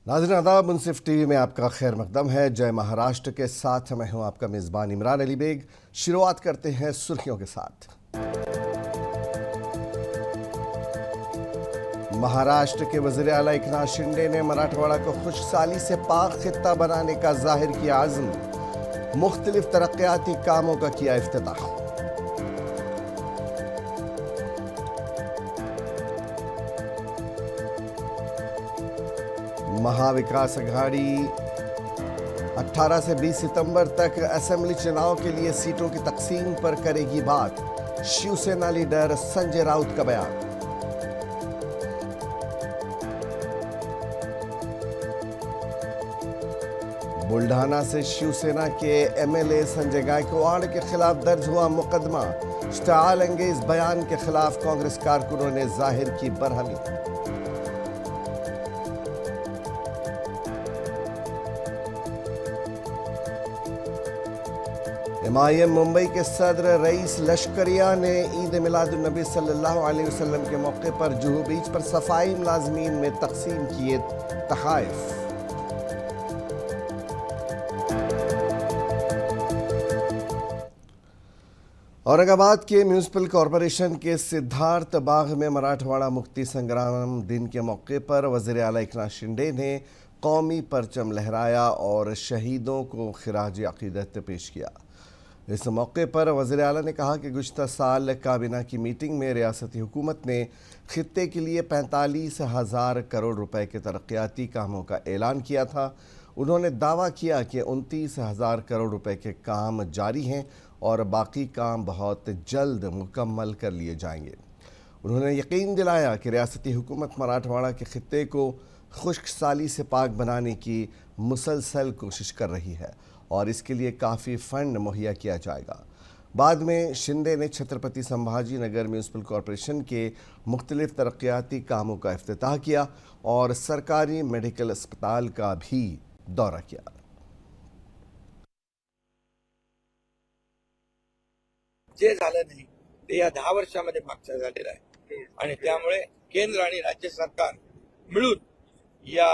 नाज़रीन आदाब, मुनसिफ टीवी में आपका खैर मकदम है। जय महाराष्ट्र के साथ मैं हूं आपका मेज़बान इमरान अली बेग। शुरुआत करते हैं सुर्खियों के साथ। महाराष्ट्र के वज़ीर आला एकनाथ शिंदे ने मराठवाड़ा को खुशहाली से पाक खित्ता बनाने का जाहिर किया आज़म। मुख्तलिफ तरक्याती कामों का किया इफ्तिताह। महाविकास अघाड़ी 18 से 20 सितंबर तक असेंबली चुनाव के लिए सीटों की तकसीम पर करेगी बात। शिवसेना लीडर संजय राउत का बयान। बुल्ढाना से शिवसेना के एमएलए संजय गायकवाड़ के खिलाफ दर्ज हुआ मुकदमा। इश्तिआल अंगेज बयान के खिलाफ कांग्रेस कारकुनों ने जाहिर की बरहमी। एमआईएम मुंबई के सदर रईस लश्करिया ने ईद मिलादुन नबी सल्लल्लाहु अलैहि वसल्लम के मौके पर जुहू बीच पर सफाई मुलाजमीन में तकसीम किए तहाइफ। औरंगाबाद के म्यूनिसिपल कॉरपोरेशन के सिद्धार्थ बाग में मराठवाड़ा मुक्ति संग्राम दिन के मौके पर वज़ीर आला एकनाथ शिंदे ने कौमी परचम लहराया और शहीदों को खिराज अकीदत पेश किया। इस मौके पर वज़ीर आला ने कहा कि गुज़िश्ता साल काबीना की मीटिंग में रियासती हुकूमत ने खित्ते के लिए 45,000 करोड़ रुपए के तरक्याती कामों का ऐलान किया था। उन्होंने दावा किया कि 29,000 करोड़ रुपए के काम जारी हैं और बाकी काम बहुत जल्द मुकम्मल कर लिए जाएंगे। उन्होंने यकीन दिलाया कि रियासती हुकूमत मराठवाड़ा के खित्ते को खुश्क साली से पाक बनाने की मुसलसल कोशिश कर रही है और इसके लिए काफ़ी फंड मुहैया किया जाएगा। बाद में शिंदे ने छत्रपति संभाजी नगर म्यूनिसिपल कॉरपोरेशन के मुख्तलिफ तरक्याती कामों का इफ्तिताह किया और सरकारी मेडिकल अस्पताल का भी दौरा किया। जे झालं नाही ते या 10 वर्षामध्ये मागच्या झालेलं आहे आणि त्यामुळे केंद्र आणि राज्य सरकार मिळून या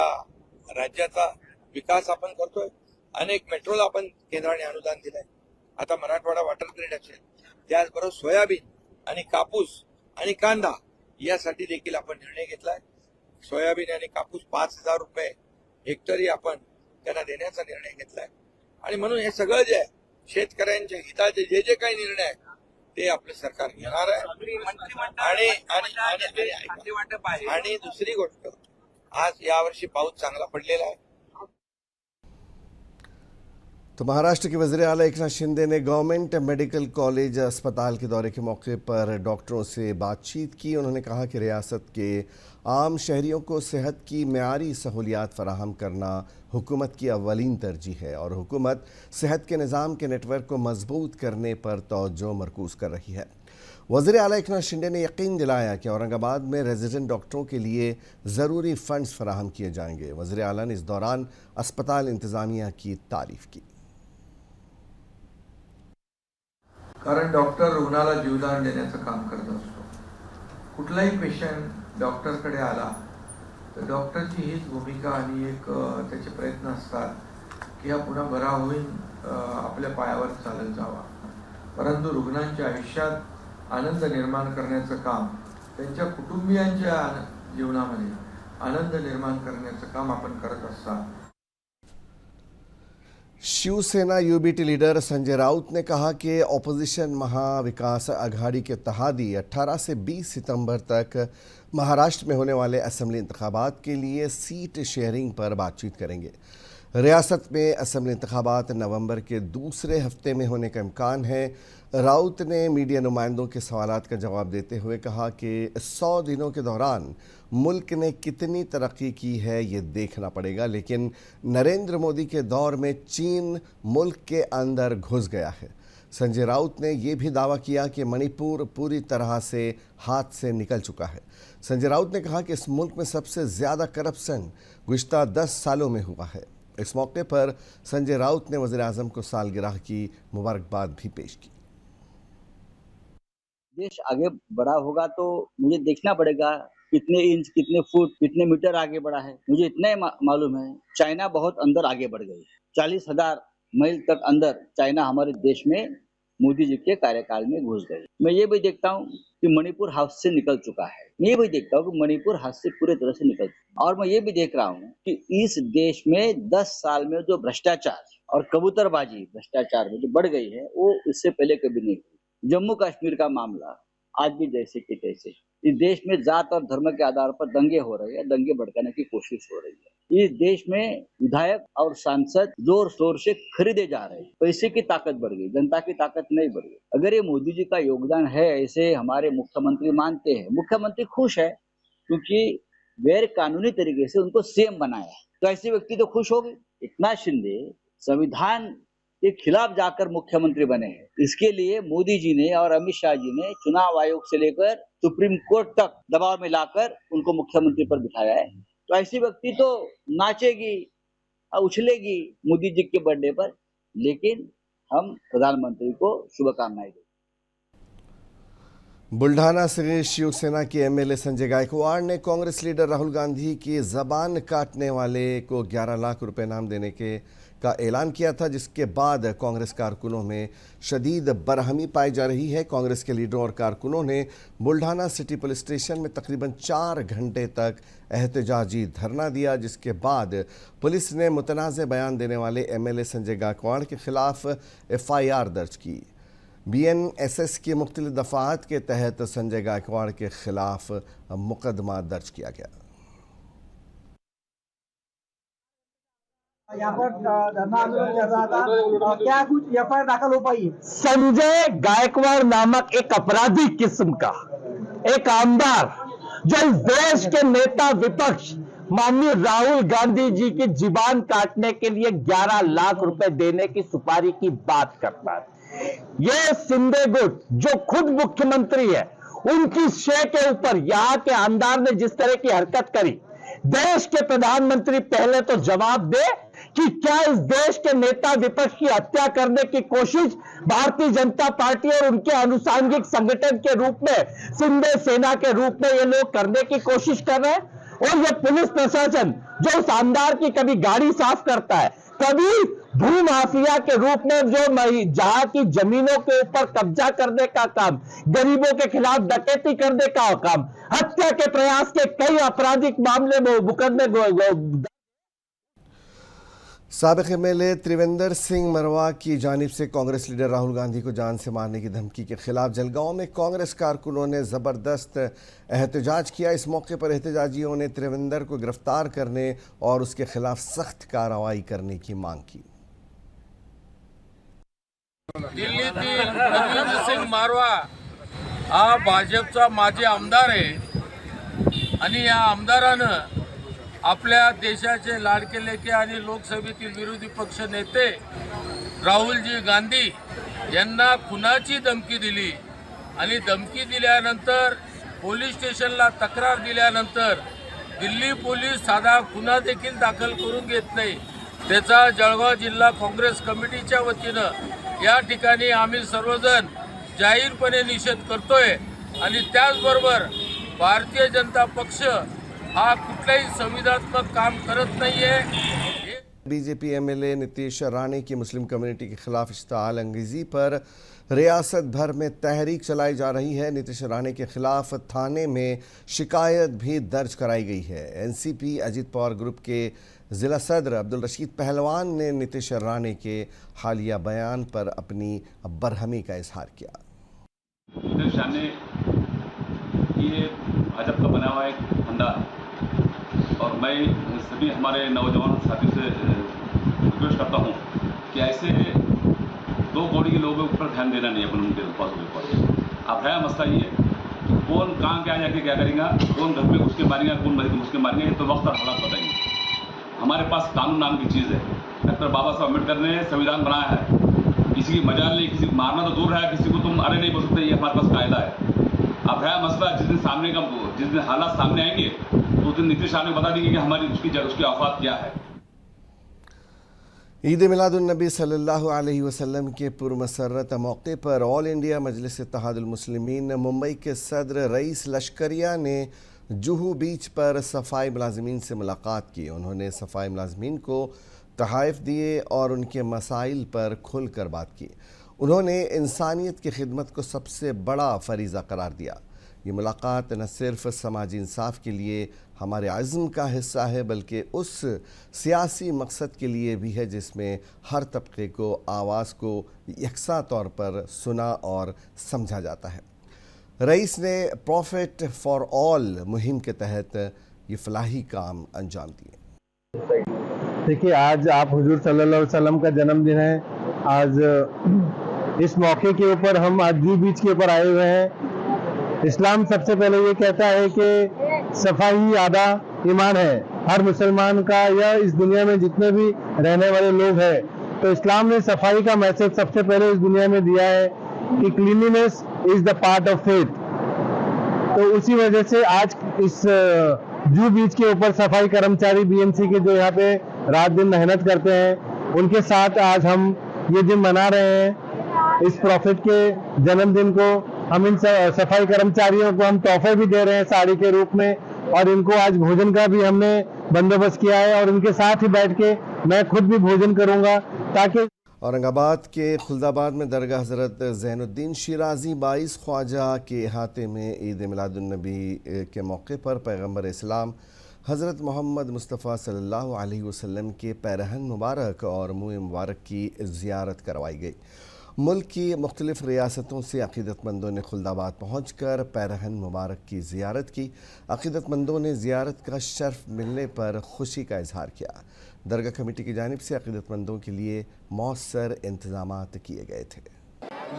राज्याचा विकास आपण करतोय। अनेक मेट्रोला आपण केंद्राने अनुदान दिलंय। आता मराठवाडा वॉटर ग्रिड असेल, त्याचबरोबर सोयाबीन आणि कापूस आणि कांदा यासाठी देखील आपण निर्णय घेतलाय। सोयाबीन आणि कापूस 5,000 रुपये हेक्टरी आपण त्यांना देण्याचा निर्णय घेतलाय आणि म्हणून हे सगळं जे शेतकऱ्यांच्या हिताचे जे जे काही निर्णय आहेत ते आपलं सरकार घेणार आहे। आणि दुसरी गोष्ट, आज यावर्षी पाऊस चांगला पडलेला आहे। तो महाराष्ट्र के वज़ीर आला एकनाथ शिंदे ने गवर्नमेंट मेडिकल कॉलेज अस्पताल के दौरे के मौके पर डॉक्टरों से बातचीत की। उन्होंने कहा कि रियासत के आम शहरियों को सेहत की मेयारी सहूलियात फराहम करना हुकूमत की अव्वलीन तरजीह है और हुकूमत सेहत के निज़ाम के नेटवर्क को मजबूत करने पर तवज्जो मरकूज़ कर रही है। वज़ीर आला एकनाथ शिंदे ने यकीन दिलाया कि औरंगाबाद में रेजिडेंट डॉक्टरों के लिए ज़रूरी फ़ंड्स फराहम किए जाएंगे। वज़ीर आला ने इस दौरान अस्पताल इंतज़ामिया की तारीफ़ की। कारण डॉक्टर रुग्णाला जीवदान देण्याचं काम करत असतो। कुठलाही पेशंट डॉक्टरकडे आला तर डॉक्टरची हीच भूमिका आणि एक त्याचे प्रयत्न असतात की हा पुन्हा बरा होईल, आपल्या पायावर चालत जावा। परंतु रुग्णांच्या आयुष्यात आनंद निर्माण करण्याचं काम, त्यांच्या कुटुंबियांच्या जीवनामध्ये आनंद निर्माण करण्याचं काम आपण करत असतात। शिवसेना यूबीटी लीडर संजय राउत ने कहा कि ऑपोजिशन महाविकास अघाड़ी के इत्तेहादी 18 से 20 सितंबर तक महाराष्ट्र में होने वाले असेंबली इंतखाबात के लिए सीट शेयरिंग पर बातचीत करेंगे। रियासत में असेंबली इंतखाबात नवंबर के दूसरे हफ्ते में होने का इम्कान है। राउत ने मीडिया नुमाइंदों के सवालात का जवाब देते हुए कहा कि 100 दिनों के दौरान मुल्क ने कितनी तरक्की की है ये देखना पड़ेगा, लेकिन नरेंद्र मोदी के दौर में चीन मुल्क के अंदर घुस गया है। संजय राउत ने यह भी दावा किया कि मणिपुर पूरी तरह से हाथ से निकल चुका है। संजय राउत ने कहा कि इस मुल्क में सबसे ज़्यादा करप्शन गुज़िश्ता 10 सालों में हुआ है। इस मौके पर संजय राउत ने वज़ीर आज़म को सालगिरह की मुबारकबाद भी पेश की। देश आगे बढ़ा होगा तो मुझे देखना पड़ेगा कितने इंच, कितने फुट, कितने मीटर आगे बढ़ा है। मुझे इतना ही मालूम है, चाइना बहुत अंदर आगे बढ़ गई है। 40,000 मील तक अंदर चाइना हमारे देश में मोदी जी के कार्यकाल में घुस गई। मैं ये भी देखता हूँ कि मणिपुर हाथ से निकल चुका है। मैं ये भी देखता हूँ कि मणिपुर हाथ से पूरे तरह से निकल चुका है। और मैं ये भी देख रहा हूँ कि इस देश में 10 साल में जो भ्रष्टाचार और कबूतरबाजी भ्रष्टाचार में जो बढ़ गई है, वो इससे पहले कभी नहीं हुई। जम्मू कश्मीर का मामला आज भी जैसे कि तैसे। इस देश में जात और धर्म के आधार पर दंगे हो रहे हैं, दंगे भड़काने की कोशिश हो रही है। इस देश में विधायक और सांसद जोर शोर से खरीदे जा रहे हैं। पैसे की ताकत बढ़ गई, जनता की ताकत नहीं बढ़ गई। अगर ये मोदी जी का योगदान है, ऐसे हमारे मुख्यमंत्री मानते हैं, मुख्यमंत्री खुश है क्योंकि गैर कानूनी तरीके से उनको सीएम बनाया है, तो ऐसे व्यक्ति तो खुश हो गए। एकनाथ शिंदे संविधान के खिलाफ जाकर मुख्यमंत्री बने हैं। इसके लिए मोदी जी ने और अमित शाह जी ने चुनाव आयोग से लेकर सुप्रीम कोर्ट तक दबाव में लाकर उनको मुख्यमंत्री पर बिठाया है। तो ऐसी व्यक्ति तो नाचेगी, उछलेगी मोदी जी के बर्थडे पर, लेकिन हम प्रधानमंत्री को शुभकामनाएं दें। बुल्ढाना से शिवसेना के एमएलए संजय गायकवाड़ ने कांग्रेस लीडर राहुल गांधी की जबान काटने वाले को 11 लाख रुपए इनाम देने का ऐलान किया था, जिसके बाद कांग्रेस कारकुनों में शदीद बरहमी पाई जा रही है। कांग्रेस के लीडरों और कारकुनों ने बुल्ढाना सिटी पुलिस स्टेशन में तकरीबन 4 घंटे तक एहतजाजी धरना दिया, जिसके बाद पुलिस ने मुतनाज़ बयान देने वाले एमएलए संजय गायकवाड़ के खिलाफ FIR दर्ज की। BNSS की मुख्तलिफ दफ़ात के तहत संजय गायकवाड़ के खिलाफ मुकदमा दर्ज किया गया। यहाँ पर धरना आंदोलन चल रहा था, क्या कुछ FIR दाखिल हो पाई है? संजय गायकवाड़ नामक एक अपराधी किस्म का एक आमदार जो इस देश के नेता विपक्ष माननीय राहुल गांधी जी की जीबान काटने के लिए 11 लाख रुपए देने की सुपारी की बात करता है। ये शिंदे गुट जो खुद मुख्यमंत्री है, उनकी शे के ऊपर यहाँ के आमदार ने जिस तरह की हरकत करी, देश के प्रधानमंत्री पहले तो जवाब दे कि क्या इस देश के नेता विपक्ष की हत्या करने की कोशिश भारतीय जनता पार्टी और उनके अनुसांगिक संगठन के रूप में, शिंदे सेना के रूप में ये लोग करने की कोशिश कर रहे हैं। और ये पुलिस प्रशासन जो उस आमदार की कभी गाड़ी साफ करता है, कभी भू माफिया के रूप में जो जहां की जमीनों के ऊपर कब्जा करने का काम, गरीबों के खिलाफ डकैती करने का काम, हत्या के प्रयास के कई आपराधिक मामले मुकदमे। साबिक एमएलए त्रिवेंद्र सिंह मरवा की जानिब से कांग्रेस लीडर राहुल गांधी को जान से मारने की धमकी के खिलाफ जलगांव में कांग्रेस कारकुनों ने ज़बरदस्त एहतजाज किया। इस मौके पर एहतजाजियों ने त्रिवेंद्र को गिरफ्तार करने और उसके खिलाफ सख्त कार्रवाई करने की मांग की। दिल्लीतील त्रिवेंद्र सिंग मारवा हा भाजपचा माजी आमदार आहे आणि या आमदारानं आपल्या देशाचे लाडके लेके आणि लोकसभेतील विरोधी पक्ष नेते राहुलजी गांधी यांना खुनाची धमकी दिली आणि धमकी दिल्यानंतर पोलीस स्टेशनला तक्रार दिल्यानंतर दिल्ली पोलीस साधा गुन्हा देखील दाखल करून घेत नाही। त्याचा जळगाव जिल्हा काँग्रेस कमिटीच्या वतीनं या ठिकाणी आम्ही सर्वजण जाहीरपणे निषेध करतोय आणि त्याचबरोबर भारतीय जनता पक्ष हा कुठलाही संविधानात्मक काम करत नाहीये। बीजेपी एमएलए नीतीश राणे की मुस्लिम कम्युनिटी के खिलाफ इश्तिआल अंगेजी पर रियासत भर में तहरीक चलाई जा रही है। नीतीश राणे के खिलाफ थाने में शिकायत भी दर्ज कराई गई है। एनसीपी अजीत पवार ग्रुप के ज़िला सदर अब्दुल रशीद पहलवान ने नीतीश राणे के हालिया बयान पर अपनी बरहमी का इजहार किया। नीतीश राणे ये भाजपा का बना हुआ एक फंडा है और मैं सभी हमारे नौजवान साथियों से रिक्वेस्ट करता हूँ कि ऐसे दो कौड़ी के लोगों के ऊपर ध्यान देना नहीं है अपन उनके ऊपर। अब है मसला ये कि कौन कहाँ क्या जाके क्या करेगा, कौन घर में घुस के मारेगा, कौन घुस के मारेगा, ये तो वक्त और हालात बताएंगे। हमारे पास कानून नाम की चीज़ है। डॉक्टर बाबा साहब अम्बेडकर ने संविधान बनाया है। किसी की मजाल नहीं, किसी को मारना तो दूर है, किसी को तुम अरे नहीं बोल सकते, ये हमारे पास कायदा है। अब है मसला जिस दिन हालात सामने आएंगे तो उस दिन नीतीश राणे बता देंगे कि हमारी उसकी औकात क्या है। ईद मिलादुन्नबी सल्लल्लाहु अलैहि वसल्लम के पुरमसरत मौके पर ऑल इंडिया मजलिस इत्तेहादुल मुस्लिमीन मुंबई के सदर रईस लश्करिया ने जुहू बीच पर सफाई मुलाजमीन से मुलाकात की। उन्होंने सफाई मुलाजमीन को तहाइफ दिए और उनके मसाइल पर खुलकर बात की। उन्होंने इंसानियत की खिदमत को सबसे बड़ा फरीज़ा करार दिया। ये मुलाकात न सिर्फ समाजी इंसाफ के लिए हमारे अज़्म का हिस्सा है, बल्कि उस सियासी मकसद के लिए भी है जिसमें हर तबके को आवाज़ को यकसा तौर पर सुना और समझा जाता है। रईस ने प्रॉफिट फॉर ऑल मुहिम के तहत ये फलाही काम अंजाम दिए। देखिए, आज आप हुजूर सल्लल्लाहु अलैहि वसल्लम का जन्मदिन है। आज इस मौके के ऊपर हम आज जूहू बीच के ऊपर आए हुए हैं। इस्लाम सबसे पहले ये कहता है कि सफाई आधा ईमान है हर मुसलमान का, या इस दुनिया में जितने भी रहने वाले लोग हैं। तो इस्लाम ने सफाई का मैसेज सबसे पहले इस दुनिया में दिया है कि cleanliness is the part of faith. तो उसी वजह से आज इस जूहू बीच के ऊपर सफाई कर्मचारी बीएमसी के जो यहाँ पे रात दिन मेहनत करते हैं, उनके साथ आज हम ये दिन मना रहे हैं। इस प्रॉफिट के जन्मदिन को हम इन सफाई कर्मचारियों को हम तोहफे भी दे रहे हैं साड़ी के रूप में, और इनको आज भोजन का भी हमने बंदोबस्त किया है और उनके साथ ही बैठ के मैं खुद भी भोजन करूंगा ताकि। औरंगाबाद के खुलदाबाद में दरगाह हज़रत ज़ैनुद्दीन शिराजी 22 ख्वाजा के अहाते में ईद मिलादुन्नबी के मौके पर पैगम्बर इस्लाम हज़रत मोहम्मद मुस्तफ़ा सल्लल्लाहु अलैहि वसल्लम के पैरहन मुबारक और मुँह मुबारक की ज़ियारत करवाई गई। मुल्क की मुख्तलिफ़ रियासतों से अक़ीदतमंदों ने खुलदाबाद पहुँच कर पैरहन मुबारक की ज़ियारत की। अक़ीदतमंदों ने ज़ियारत का शर्फ मिलने पर खुशी का इजहार किया। दरगाह कमेटी की जानिब से अक़ीदतमंदों के लिए मौसर इंतज़ामात किए गए थे।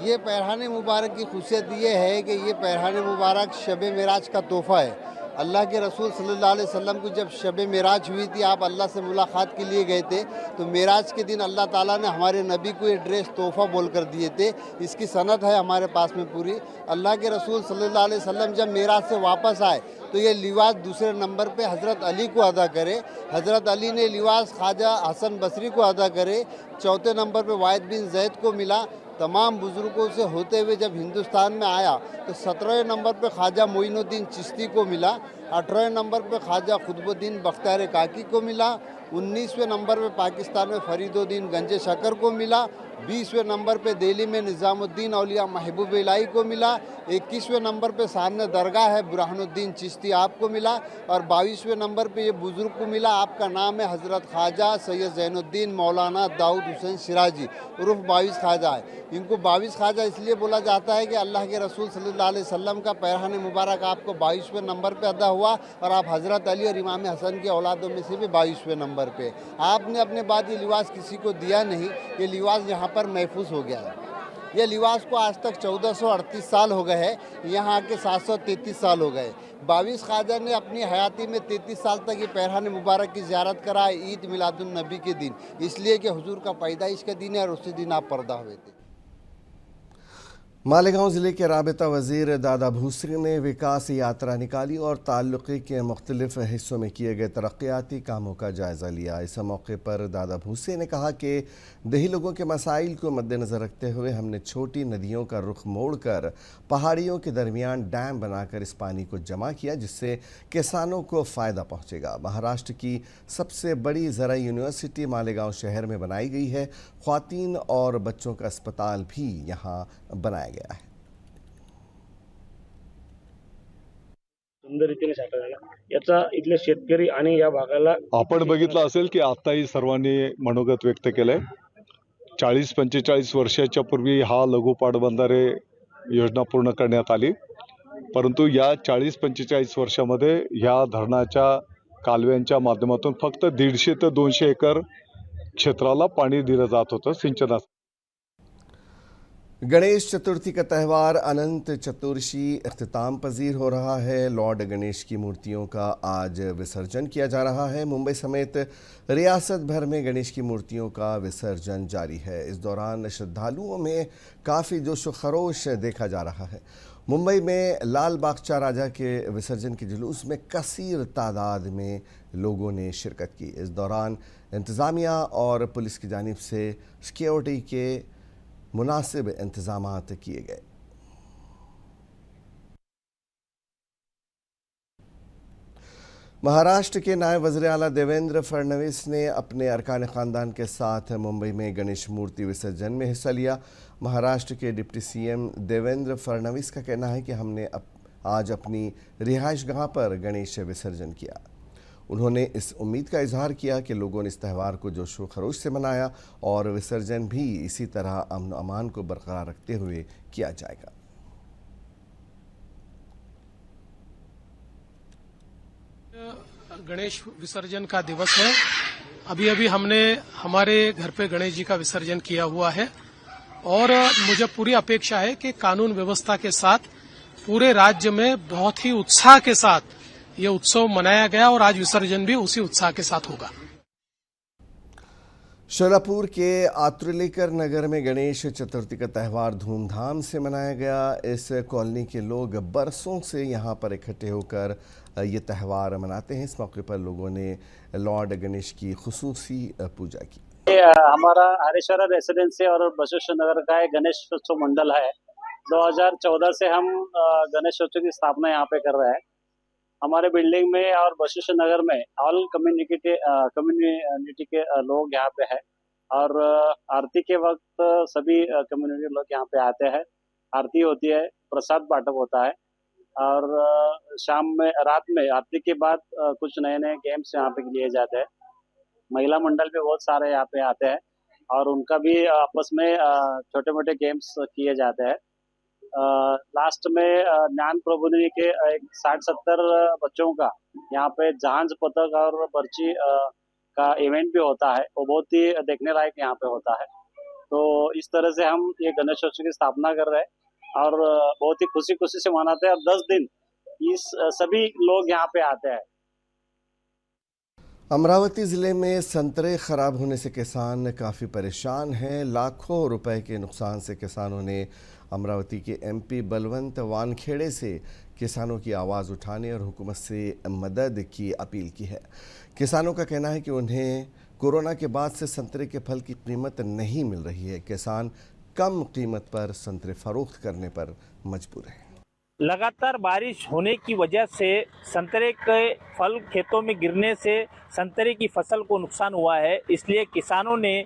ये पैरहान मुबारक की खुशियत ये है कि ये पैरहान मुबारक शब मेराज का तोहफ़ा है। अल्लाह के रसूल सल्लल्लाहु अलैहि वसल्लम को जब शब मेराज हुई थी, आप अल्लाह से मुलाकात के लिए गए थे, तो मेराज के दिन अल्लाह ताला ने हमारे नबी को ये ड्रेस तोहफ़ा बोल कर दिए थे। इसकी सनद है हमारे पास में पूरी। अल्लाह के रसूल सल्लल्लाहु अलैहि वसल्लम जब मेराज से वापस आए तो ये लिवास दूसरे नंबर पे हज़रत अली को अदा करे। हज़रत अली ने लिवास ख्वाजा हसन बसरी को अदा करे। चौथे नंबर पे वाहिद बिन जैद को मिला। तमाम बुज़ुर्गों से होते हुए जब हिंदुस्तान में आया तो 17वें नंबर पे ख्वाजा मोइनुद्दीन चिश्ती को मिला। 18वें नंबर पे ख्वाजा खुतबुद्दीन बख्तियार काकी को मिला। 19वें नंबर पे पाकिस्तान में फरीदुद्दीन गंजे शकर को मिला। 20वें नंबर पे दिल्ली में निज़ामुद्दीन औलिया महबूब इलाही को मिला। 21वें नंबर पे सामने दरगाह है बुरहानुद्दीन चिश्ती आपको मिला। और 22वें नंबर पे ये बुज़ुर्ग को मिला, आपका नाम है हज़रत ख्वाजा सैयद ज़ैनुद्दीन मौलाना दाऊद हुसैन सिराजी उर्फ 22 ख्वाजा है। इनको 22 ख्वाजा इसलिए बोला जाता है कि अल्लाह के रसूल सल्लल्लाहु अलैहि वसल्लम का पैरहान मुबारक आपको 22वें नंबर पे अदा हुआ और आप हज़रत अली और इमाम हसन के औलादों में से भी 22वें नंबर पे। आपने अपने बाद ये लिबास किसी को दिया नहीं, ये लिबास यहाँ पर महफूज हो गया है। ये लिबास को आज तक 1438 साल हो गए हैं, यहाँ आके 733 साल हो गए। 22 ख्वाजा ने अपनी हयाती में 33 साल तक ये पैरहान मुबारक की ज़ियारत करा ईद मिलादुन्नबी के दिन, इसलिए कि हुजूर का पैदाइश का दिन है और उसी दिन आप पर्दा हुए थे। मालेगांव ज़िले के राबिता वज़ीर दादा भूसरी ने विकास यात्रा निकाली और ताल्लुक़े के मुख्तलिफ़ हिस्सों में किए गए तरक्याती कामों का जायज़ा लिया। इस मौके पर दादा भूसरी ने कहा कि देही लोगों के मसाइल को मद्देनज़र रखते हुए हमने छोटी नदियों का रुख मोड़कर पहाड़ियों के दरमियान डैम बनाकर इस पानी को जमा किया, जिससे किसानों को फ़ायदा पहुँचेगा। महाराष्ट्र की सबसे बड़ी ज़राई यूनिवर्सिटी मालेगांव शहर में बनाई गई है। ख्वातीन और बच्चों का अस्पताल भी यहाँ बनाया गया है। सुंदर रीतीने साकार झाला, याचा इथले शेतकरी आणि या भागाला आपण बघितलं असेल की आताही सर्वांनी मनोगत व्यक्त केलंय। 40-45 वर्षाच्या पूर्वी हा लघु पाटबंधारे योजना पूर्ण करण्यात आली, परंतु या 40-45 वर्षामध्ये ह्या धरणाच्या कालव्यांच्या माध्यमातून फक्त 150 ते 200 एकर क्षेत्राला पाणी दिलं जात होतं सिंचनाचं। गणेश चतुर्थी का त्यौहार अनंत चतुर्दशी अख्तिताम पजीर हो रहा है। लॉर्ड गणेश की मूर्तियों का आज विसर्जन किया जा रहा है। मुंबई समेत रियासत भर में गणेश की मूर्तियों का विसर्जन जारी है। इस दौरान श्रद्धालुओं में काफ़ी जोश व खरोश देखा जा रहा है। मुंबई में लाल बागचा राजा के विसर्जन के जुलूस में कसीर तादाद में लोगों ने शिरकत की। इस दौरान इंतज़ामिया और पुलिस की जानिब से सिक्योरिटी के मुनासिब इंतज़ामात किए गए। महाराष्ट्र के नायब वज़ीर आला देवेंद्र फडणवीस ने अपने अरकान ख़ानदान के साथ मुंबई में गणेश मूर्ति विसर्जन में हिस्सा लिया। महाराष्ट्र के डिप्टी सीएम देवेंद्र फडणवीस का कहना है कि हमने आज अपनी रिहाइश गाह पर गणेश विसर्जन किया। उन्होंने इस उम्मीद का इजहार किया कि लोगों ने इस त्यौहार को जोशो खरोश से मनाया और विसर्जन भी इसी तरह अमन अमान को बरकरार रखते हुए किया जाएगा। गणेश विसर्जन का दिवस है। अभी हमने हमारे घर पे गणेश जी का विसर्जन किया हुआ है और मुझे पूरी अपेक्षा है कि कानून व्यवस्था के साथ पूरे राज्य में बहुत ही उत्साह के साथ ये उत्सव मनाया गया और आज विसर्जन भी उसी उत्साह के साथ होगा। शोलापुर के आतुलिकर नगर में गणेश चतुर्थी का त्यौहार धूमधाम से मनाया गया। इस कॉलोनी के लोग बरसों से यहाँ पर इकट्ठे होकर ये त्यौहार मनाते हैं। इस मौके पर लोगों ने लॉर्ड गणेश की खुसूसी पूजा की। हमारा हरेश्वरा रेसिडेंसी और बसवेश्वर नगर का एक गणेश उत्सव मंडल है। 2014 से हम गणेश उत्सव की स्थापना यहाँ पे कर रहे हैं। हमारे बिल्डिंग में और बसवेश्वर नगर में ऑल कम्युनिटी के लोग यहाँ पे है और आरती के वक्त सभी कम्युनिटी लोग यहाँ पे आते हैं। आरती होती है, प्रसाद बांटप होता है और रात में आरती के बाद कुछ नए नए गेम्स यहाँ पे लिए जाते हैं। महिला मंडल भी बहुत सारे यहाँ पे आते हैं और उनका भी आपस में छोटे मोटे गेम्स किए जाते हैं। लास्ट में ज्ञान प्रबोधिनी के 60-70 बच्चों का यहाँ पे जहाज पतक और पर्ची का इवेंट भी होता है। वो बहुत ही देखने लायक यहाँ पे होता है। तो इस तरह से हम ये गणेशोत्सव की स्थापना कर रहे हैं और बहुत ही खुशी खुशी से मनाते हैं और 10 दिन इस सभी लोग यहाँ पे आते हैं। अमरावती ज़िले में संतरे खराब होने से किसान काफ़ी परेशान हैं। लाखों रुपए के नुकसान से किसानों ने अमरावती के एमपी बलवंत वानखेड़े से किसानों की आवाज़ उठाने और हुकूमत से मदद की अपील की है। किसानों का कहना है कि उन्हें कोरोना के बाद से संतरे के फल की कीमत नहीं मिल रही है। किसान कम कीमत पर संतरे फरोख्त करने पर मजबूर हैं। लगातार बारिश होने की वजह से संतरे के फल खेतों में गिरने से संतरे की फसल को नुकसान हुआ है। इसलिए किसानों ने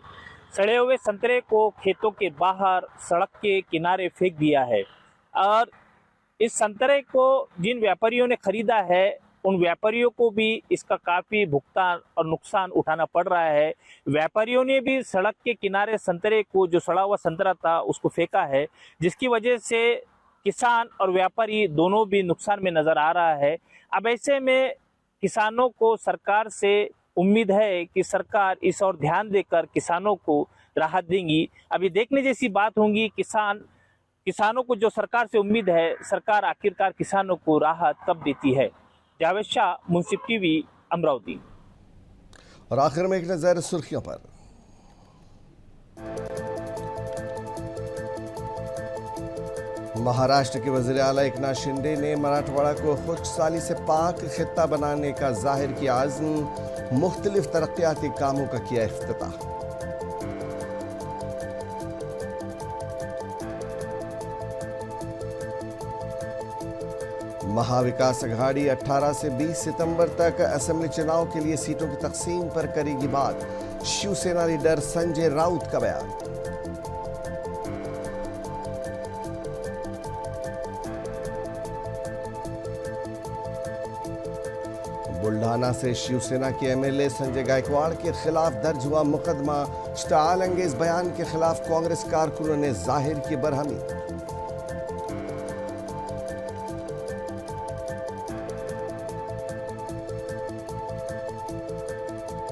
सड़े हुए संतरे को खेतों के बाहर सड़क के किनारे फेंक दिया है और इस संतरे को जिन व्यापारियों ने खरीदा है उन व्यापारियों को भी इसका काफ़ी भुगतान और नुकसान उठाना पड़ रहा है। व्यापारियों ने भी सड़क के किनारे संतरे को, जो सड़ा हुआ संतरा था, उसको फेंका है, जिसकी वजह से किसान और व्यापारी दोनों भी नुकसान में नजर आ रहा है। अब ऐसे में किसानों को सरकार से उम्मीद है कि सरकार इस और ध्यान देकर किसानों को राहत देंगी। अभी देखने जैसी बात होगी किसानों को जो सरकार से उम्मीद है, सरकार आखिरकार किसानों को राहत कब देती है। जावेद शाह, मुंसिफ टीवी, अमरावती। और आखिर में एक नजर सुर्खियों पर। महाराष्ट्र के वज़ीर आला एकनाथ शिंदे ने मराठवाड़ा को खुशहाली से पाक खित्ता बनाने का जाहिर किया आज़्म। मुख्तलिफ तरक्याती कामों का किया इफ्तिताह। महाविकास अघाड़ी 18 से 20 सितंबर तक असेंबली चुनाव के लिए सीटों की तकसीम पर करेगी बात। शिवसेना लीडर संजय राउत का बयान। बुल्ढाना से शिवसेना के एमएलए संजय गायकवाड़ के खिलाफ दर्ज हुआ मुकदमा। स्टाइल अंगेज बयान के खिलाफ कांग्रेस कारकुनों ने जाहिर की बरहमी।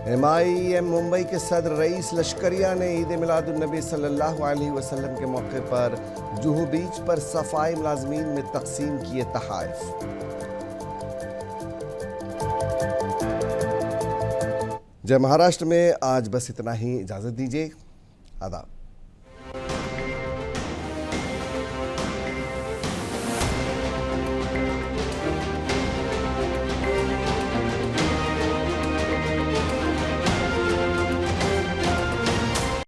एमआईएम मुंबई के सदर रईस लश्करिया ने ईद मिलादुन्नबी सल्लल्लाहु अलैहि वसल्लम के मौके पर जुहू बीच पर सफाई मुलाजमीन में तकसीम किए तोहफे। जय महाराष्ट्र में आज बस इतना ही। इजाजत दीजिए। आदाब।